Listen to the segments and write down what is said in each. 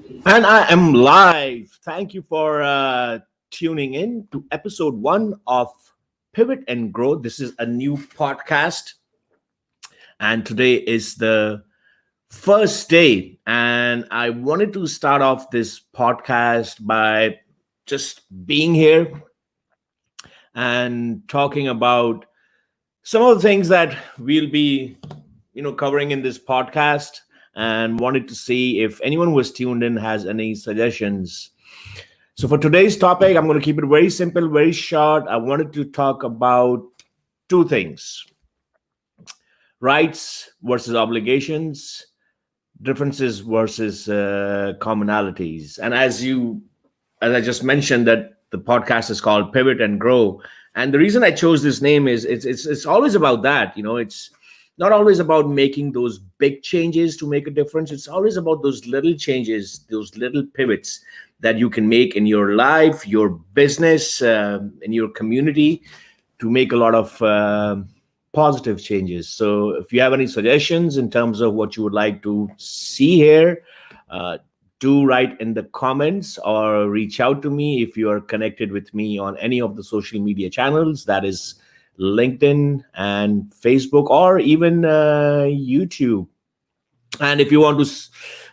And I am live. Thank you for tuning in to episode one of Pivot and Grow. This is a new podcast, and today is the first day. And I wanted to start off this podcast by just being here and talking about some of the things that we'll be covering in this podcast, and wanted to see if anyone who was tuned in has any suggestions. So for today's topic, I'm going to keep it very simple, very short. I wanted to talk about two things: rights versus obligations, differences versus commonalities. And as I just mentioned, that the podcast is called Pivot and Grow. And the reason I chose this name is it's always about that. It's not always about making those big changes to make a difference. It's always about those little changes, those little pivots that you can make in your life, your business, in your community, to make a lot of positive changes. So if you have any suggestions in terms of what you would like to see here, do write in the comments or reach out to me if you are connected with me on any of the social media channels, that is LinkedIn and Facebook, or even YouTube. And if you want to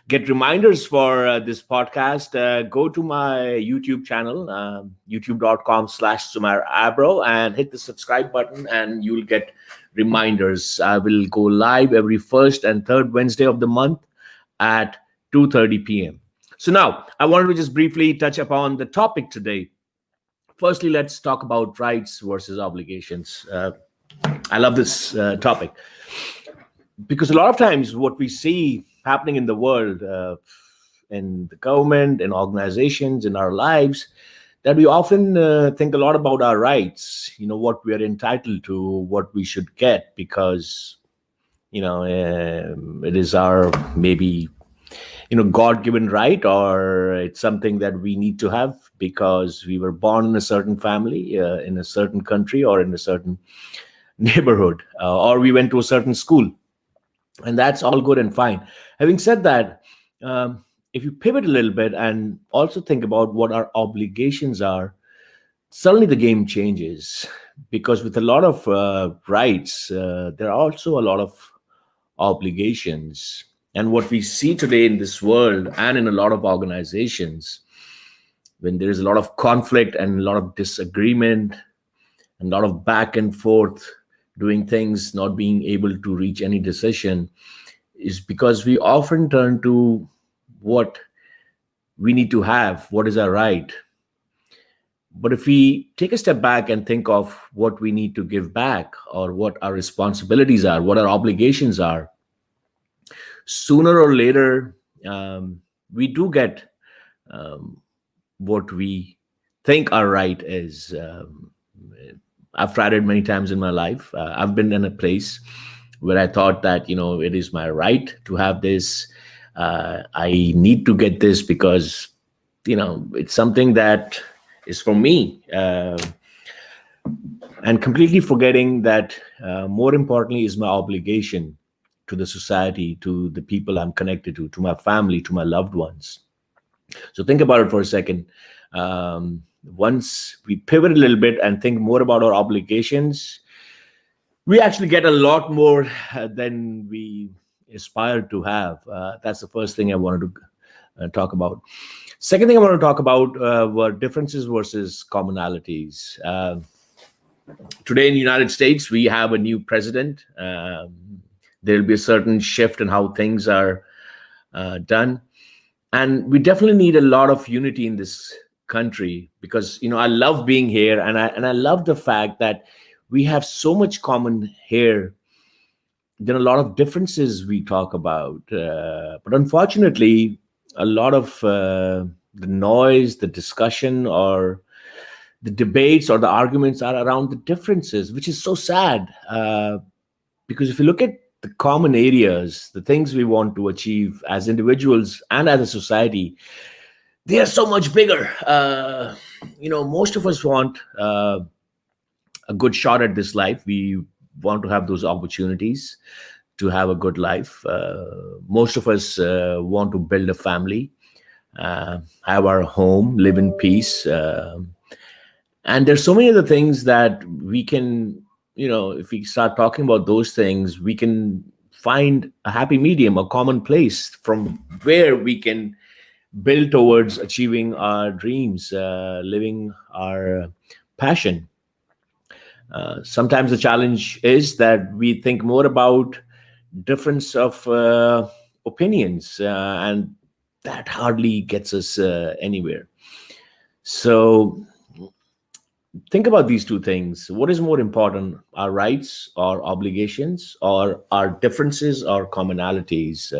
get reminders for this podcast, go to my YouTube channel, youtube.com/Sumair Abro, and hit the subscribe button, and you'll get reminders. I will go live every first and third Wednesday of the month at 2:30 p.m. So now I wanted to just briefly touch upon the topic today. Firstly, let's talk about rights versus obligations. I love this topic because a lot of times what we see happening in the world, in the government, in organizations, in our lives, that we often think a lot about our rights, what we are entitled to, what we should get, because, it is our maybe God-given right, or it's something that we need to have because we were born in a certain family, in a certain country, or in a certain neighborhood, or we went to a certain school. And that's all good and fine. Having said that, if you pivot a little bit and also think about what our obligations are, suddenly the game changes, because with a lot of rights, there are also a lot of obligations. And what we see today in this world and in a lot of organizations, when there is a lot of conflict and a lot of disagreement and a lot of back and forth, doing things, not being able to reach any decision, is because we often turn to what we need to have, what is our right. But if we take a step back and think of what we need to give back, or what our responsibilities are, what our obligations are, sooner or later, we do get what we think our right is. I've tried it many times in my life. I've been in a place where I thought that, it is my right to have this. I need to get this because, it's something that is for me. And completely forgetting that more importantly is my obligation to the society, to the people I'm connected to my family, to my loved ones. So think about it for a second. Once we pivot a little bit and think more about our obligations, we actually get a lot more than we aspire to have. That's the first thing I wanted to talk about. Second thing I want to talk about were differences versus commonalities. Today in the United States, we have a new president. There'll be a certain shift in how things are done. And we definitely need a lot of unity in this country, because, I love being here, and I love the fact that we have so much common here. There are a lot of differences we talk about. But unfortunately, a lot of the noise, the discussion, or the debates or the arguments are around the differences, which is so sad. Because if you look at the common areas, the things we want to achieve as individuals and as a society, they are so much bigger. Most of us want a good shot at this life. We want to have those opportunities to have a good life. Most of us want to build a family. have our home, live in peace. And there's so many other things that we can, if we start talking about those things, we can find a happy medium, a common place from where we can build towards achieving our dreams, living our passion. Sometimes the challenge is that we think more about difference of opinions, and that hardly gets us anywhere. So think about these two things. What is more important, our rights or obligations, or our differences or commonalities?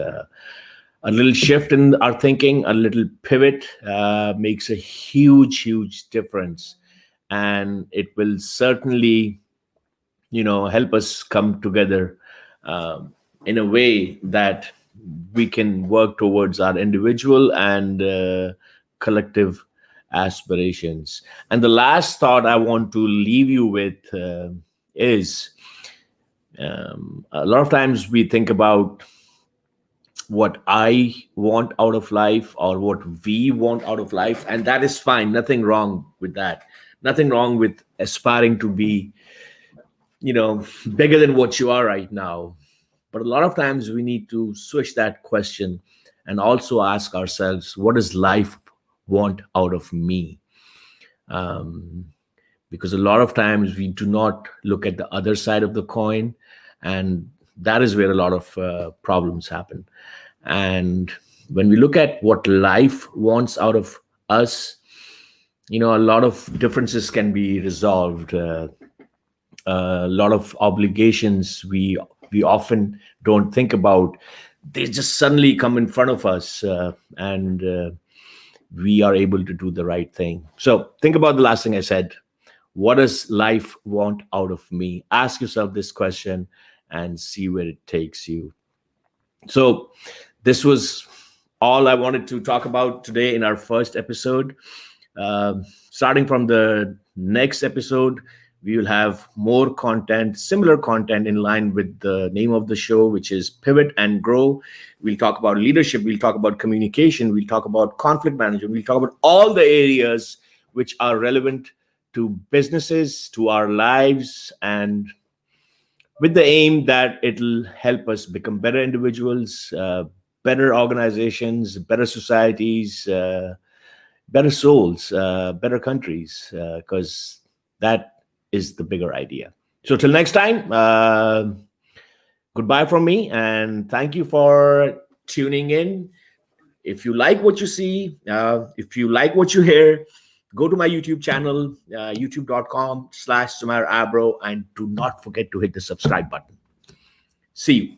A little shift in our thinking, a little pivot makes a huge difference, and it will certainly help us come together in a way that we can work towards our individual and collective aspirations. And the last thought I want to leave you with is, a lot of times we think about what I want out of life or what we want out of life, and that is fine. Nothing wrong with that. Nothing wrong with aspiring to be, bigger than what you are right now. But a lot of times we need to switch that question and also ask ourselves, what does life want out of me? Um, because a lot of times we do not look at the other side of the coin, and that is where a lot of problems happen. And when we look at what life wants out of us, a lot of differences can be resolved. A lot of obligations we often don't think about, they just suddenly come in front of us, and we are able to do the right thing. So think about the last thing I said. What does life want out of me? Ask yourself this question and see where it takes you. So this was all I wanted to talk about today in our first episode. Starting from the next episode, we will have more content, similar content in line with the name of the show, which is Pivot and Grow. We'll talk about leadership, we'll talk about communication, we'll talk about conflict management, we'll talk about all the areas which are relevant to businesses, to our lives, and with the aim that it'll help us become better individuals, better organizations, better societies, better souls, better countries, because that is the bigger idea. So till next time, goodbye from me, and thank you for tuning in. If you like what you see, if you like what you hear, go to my YouTube channel, youtube.com/Sumair Abro, and do not forget to hit the subscribe button. See you.